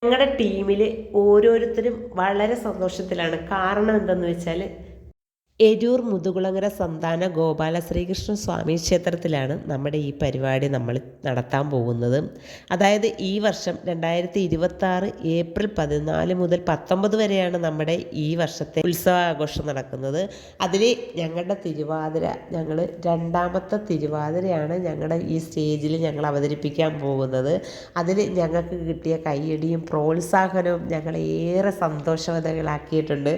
ഞങ്ങളുടെ ടീമിൽ ഓരോരുത്തരും വളരെ സന്തോഷത്തിലാണ്. കാരണം എന്തെന്ന് വെച്ചാൽ എരൂർ മുതുകുളങ്ങര സന്താന ഗോപാല ശ്രീകൃഷ്ണ സ്വാമി ക്ഷേത്രത്തിലാണ് നമ്മുടെ ഈ പരിപാടി നമ്മൾ നടത്താൻ പോകുന്നത്. അതായത് ഈ വർഷം 2026 ഏപ്രിൽ 14 മുതൽ 19 വരെയാണ് നമ്മുടെ ഈ വർഷത്തെ ഉത്സവാഘോഷം നടക്കുന്നത്. അതിൽ ഞങ്ങളുടെ തിരുവാതിര, ഞങ്ങൾ രണ്ടാമത്തെ തിരുവാതിരയാണ് ഞങ്ങളുടെ ഈ സ്റ്റേജിൽ ഞങ്ങൾ അവതരിപ്പിക്കാൻ പോകുന്നത്. അതിൽ ഞങ്ങൾക്ക് കിട്ടിയ കയ്യടിയും പ്രോത്സാഹനവും ഞങ്ങളെ ഏറെ സന്തോഷവതകളാക്കിയിട്ടുണ്ട്.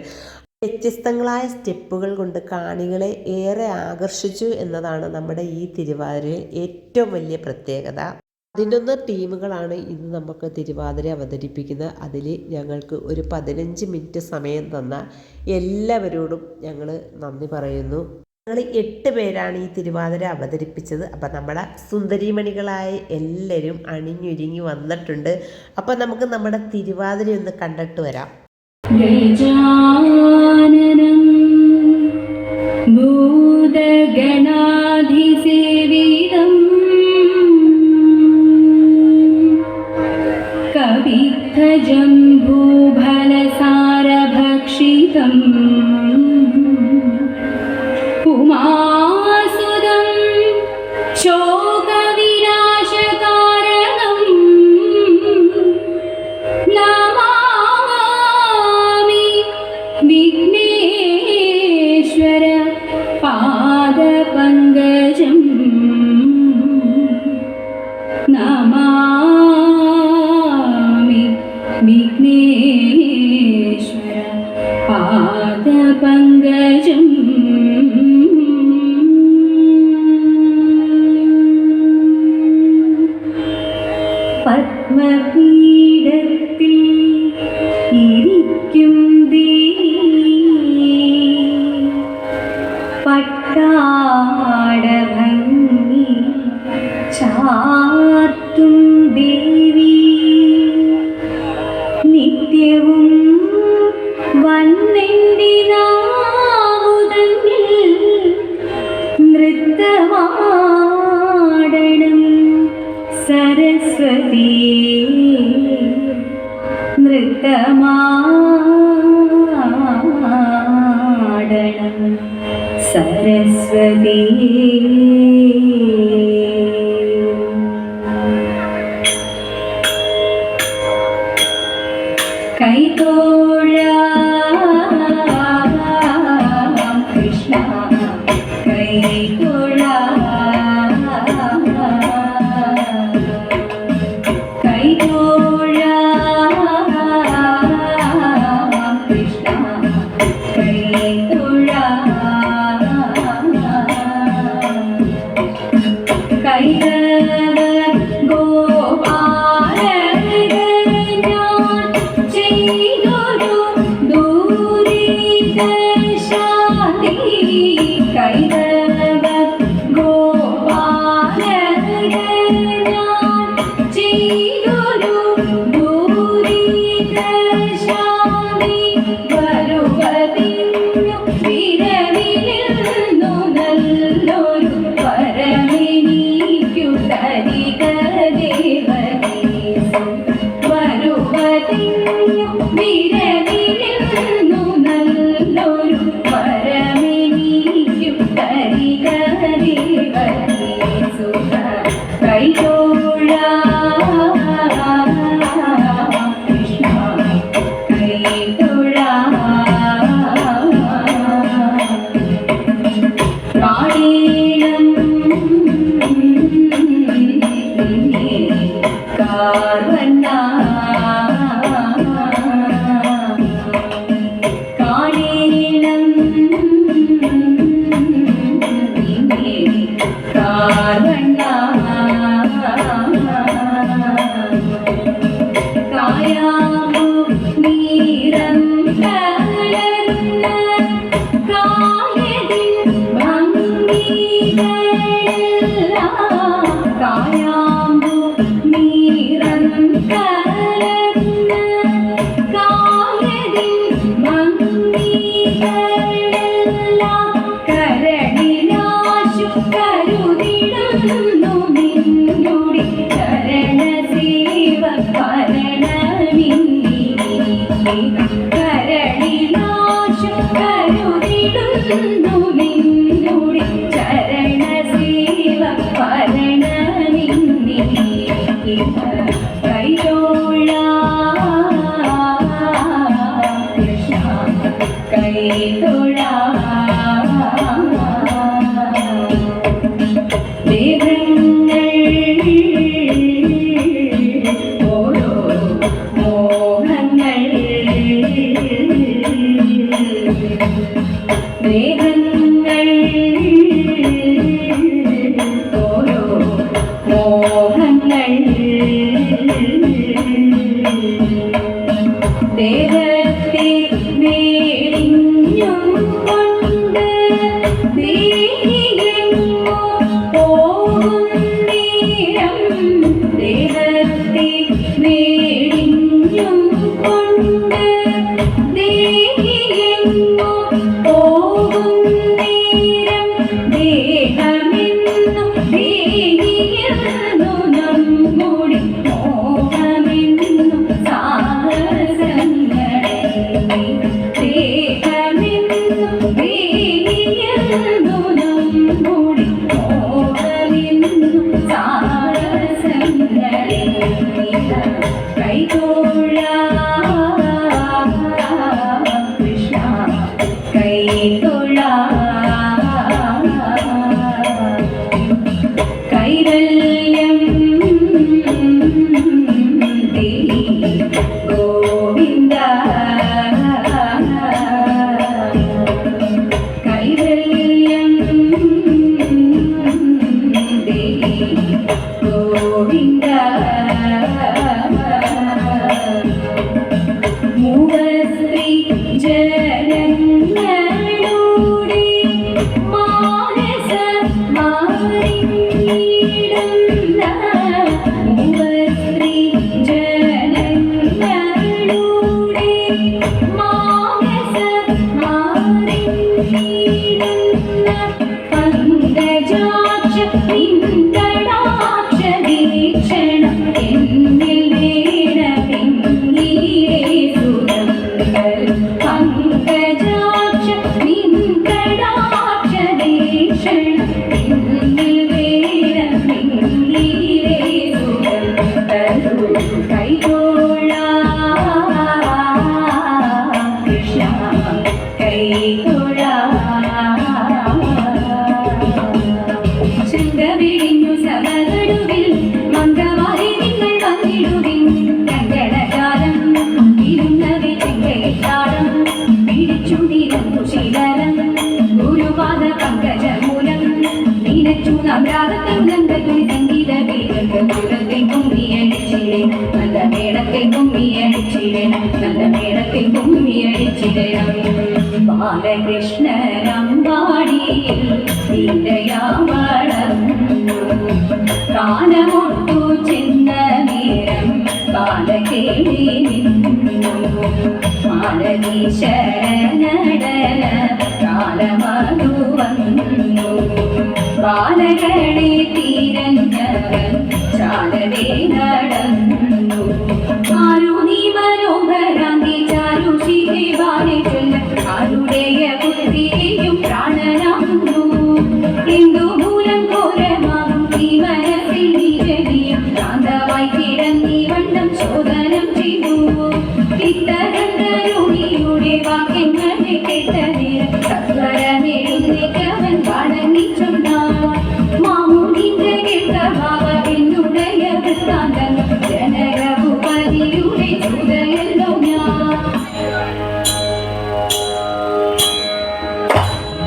വ്യത്യസ്തങ്ങളായ സ്റ്റെപ്പുകൾ കൊണ്ട് കാണികളെ ഏറെ ആകർഷിച്ചു എന്നതാണ് നമ്മുടെ ഈ തിരുവാതിരയിൽ ഏറ്റവും വലിയ പ്രത്യേകത. 11 ടീമുകളാണ് ഇന്ന് നമുക്ക് തിരുവാതിര അവതരിപ്പിക്കുന്നത്. അതിൽ ഞങ്ങൾക്ക് ഒരു 15 മിനിറ്റ് സമയം തന്ന എല്ലാവരോടും ഞങ്ങൾ നന്ദി പറയുന്നു. ഞങ്ങൾ 8 പേരാണ് ഈ തിരുവാതിര അവതരിപ്പിച്ചത്. അപ്പം നമ്മുടെ സുന്ദരിമണികളായ എല്ലാവരും അണിഞ്ഞൊരുങ്ങി വന്നിട്ടുണ്ട്. അപ്പം നമുക്ക് നമ്മുടെ തിരുവാതിര ഒന്ന് കണ്ടിട്ട് വരാം. ഗജാനനം ഭൂതഗണാധിസേവിതം കവിത്തജംബൂഫലസാരഭക്ഷിതം ഉമാസുതം ശോകവിനാശകാരണം വിഘ്നേശ്വര പാദപങ്കജം നമാമി വിഘ്നേശ്വര പാദപങ്കജം പത്മപീഠത്തിൽ ഇരിക്കും പട്ടാടഭംഗി ചാർത്തും ദേവി നിത്യവും വന്നെൻ്റെ നാവുതന്നിൽ നൃത്തമാടണം സരസ്വതി നൃത്തമാടണം സരസ്വതി. കൈതൊഴാം കൃഷ്ണ കൈതൊഴാം കൈതൊഴാം കൃഷ്ണ കൈതൊഴാം കൈതവ ഗോപാലക ഞാൻ ചെയ്തൊരു കരളിനാശം കരുതിടുന്നു നിന്നുടെ ചരണസേവ പരണമിന്നി കൈതൊഴാം കൃഷ്ണ കൈതൊഴാം ദേഹത്തെ മേലിഞ്ഞും കൊണ്ട് ദേഹിയെങ്ങോ പോകും നേരം ദേഹത്തെ മേലിഞ്ഞും കൊണ്ട് ദേഹിയെങ്ങോ പോകും നേരം ദേഹമെന്നും ദേഹിയെന്നു നമ്മുടി മോഹമെന്നും കൈവല്യം ഗോവിന്ദ കൈവല്യം ഗോവിന്ദ മൂവസ്ത്രീ ജനങ്ങളുടെ മാനസ മാറിയിടുന്ന മൂവസ്ത്രീ ജനങ്ങളുടെ മാനസ മാറിയിടുന്ന പങ്കജാക്ഷ നിന്തടാക്ഷ വീക്ഷണം എന്നിൽ വേണമെങ്കിലേ സുഖം പങ്കജാക്ഷ നിന്തടാക്ഷ വീക്ഷണം എന്നിൽ വേണമെങ്കിലേ സുഖം കൈതൊഴാം കൃഷ്ണ കൈതൊഴാം ശൃംഗവിഴിഞ്ഞു സഭനടുവിൽ മംഗളമായി നിങ്ങൾ വന്നിടുവിൻ കങ്കണജാലം ഇരുന്നവി ചെങ്കൈത്താളം പിടിച്ചുടിരുന്നു ശീലനം ഗുരുപാദ പങ്കജമൂലം നീനച്ചു നമ്രാതത്തിൽ ഗന്ധതുണി സംഗീത വീരത്തെ കുമ്മിയടിച്ചിടേ നല്ല മേടത്തെ കുമ്മിയടിച്ചിടണം നല്ല മേടത്തെ കുമ്മിയടിച്ചിടണം ബാലകൃഷ്ണനമ്പാടിയിൽ നിന്ദയാവളന്നു കാലമൊട്ടു ചെന്ന നേരം ബാലകേളി നിന്നു മാലനീശരണടന കാലമതു വന്നു ബാലകളെ തീരഞ്ഞവൻ ചാലവേ നടന്നു ആരു നീ മനോഹരാന്തി ചാരു ശിവാനെ ചൊല്ല ആരുടെയ ബുദ്ധിയും പ്രാണനാകുന്നു എന്തു മൂലം ഘോരമാകും ഈ മനസ്സിൽ നീചനിയും ശാന്തമായി കിടന്നീ വണ്ണം ശോധനം ചെയ്തു പിത്തരങ്ങളുടെ വാക്യങ്ങളെ കേട്ട നേരം സത്വരമെഴുന്നേറ്റവൻ വണങ്ങി ചൊന്നാൻ മാമുനിന്റെ കേട്ട ഭാവ എന്നുടയ വൃത്താന്തങ്ങൾ ജനകഭൂപതിയുടെ ഹൃദയല്ലോ ഞാൻ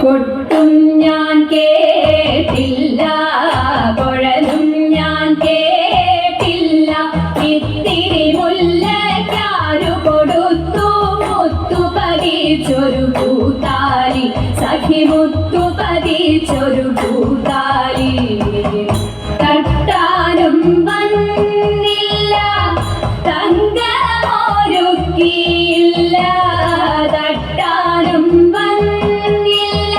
കൊട്ടും ഞാൻ കേട്ടില്ല കുഴലും ഞാൻ കേട്ടില്ല ഇത്തിരി മുല്ലക്കാരു കൊടുത്തു മുത്തു പതിച്ചൊരു പൂത്താലി സഖി മുത്തു പതിച്ചൊരു പൂത്താലി തട്ടാനും വന്നില്ല തങ്കമൊരുക്കിയില്ല തട്ടാനും വന്നില്ല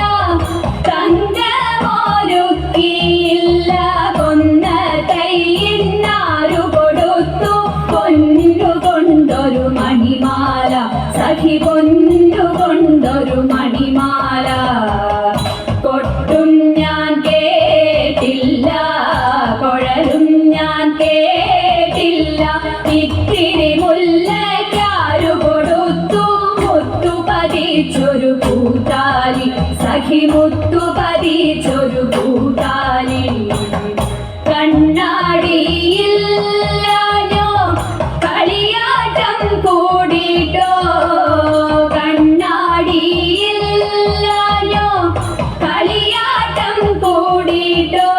തങ്കമൊരുക്കിയില്ല കൊന്ന കൈയിന്നാരു കൊടുത്തു പൊന്നുകൊണ്ടൊരു മണിമാല സഖി പൊന്നുകൊണ്ടൊരു മണിമാല കൊട്ടും ഞാൻ കേട്ടില്ല കുഴലും ഞാൻ കേട്ടില്ല ഇത്തിരി മുല്ലയ്ക്കാരു കൊടുത്തു മുത്തു പതിച്ചൊരു പൂത്താലി സഖി മുത്തു പതിച്ചൊരു പൂത്താലി കണ്ണാടിയില്ലാഞ്ഞോ കളിയാട്ടം കൂടിട്ടോ കണ്ണാടിയില്ലാഞ്ഞോ കളിയാട്ടം കൂടിട്ടോ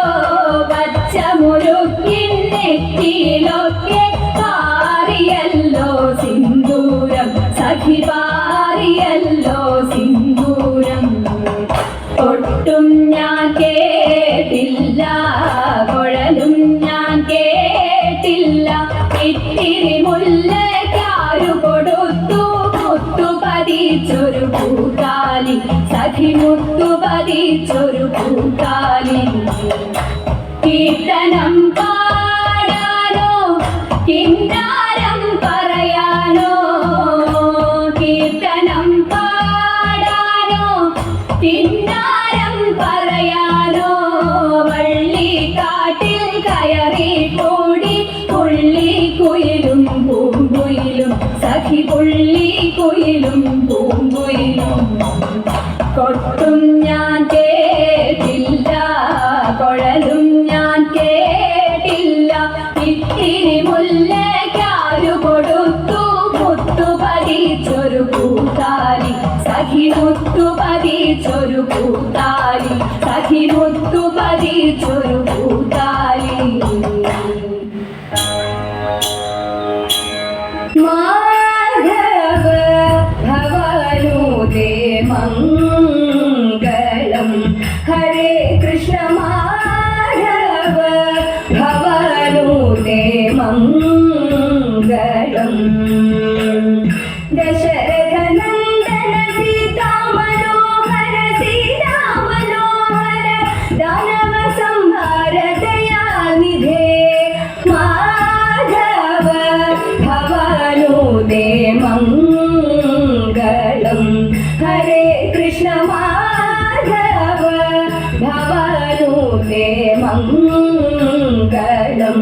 പച്ചമുറുക്കിൻ നെറ്റിയിലൊക്കെ പാറിയല്ലോ സിന്ദൂരം സഖി പാറിയല്ലോ സിന്ദൂരം ഒട്ടും ഞാൻ കേട്ടില്ല കുഴലും ഞാൻ കേട്ടില്ല ഇത്തിരി മുല്ലയ്ക്കാരു കൊടുത്തു മുത്തു പതിച്ചൊരു പൂത്താലി സഖി മുത്തു പതിച്ചൊരു പൂത്താലി കീർത്തനം പാടാനോ കിന്നാരം പറയാനോ കീർത്തനം പാടാനോ കിന്നാരം പറയാനോ വള്ളിക്കാട്ടിൽ കയറി കൂടി പുള്ളിക്കുയിലും പൂങ്കുയിലും സഖി പുള്ളിക്കുയിലും പൂങ്കുയിലും കൊട്ടും ഞാൻ കേട്ടില്ല കുഴലും ഞാൻ കേട്ടില്ല ഇത്തിരി മുല്ലയ്ക്കാരു കൊടുത്തു മുത്തു പതിച്ചൊരു പൂത്താലി സഖി മുത്തു പതിച്ചൊരു പൂത്താലി സഖി മുത്തു പതിച്ചൊരു പൂത്താലി മാധവ ഭവനുദേ മംഗളം ഹരേ കൃഷ്ണ മാധവ ഭവനുദേ മംഗളം ദശരഥ നന്ദന സീതാ മനോഹര ദാനവ സംഹാര ദയാനിധേ മാധവ ഭവനുദേ മംഗളം ഹരേ കൃഷ്ണ മാധവ ഭവനുദേ മംഗളം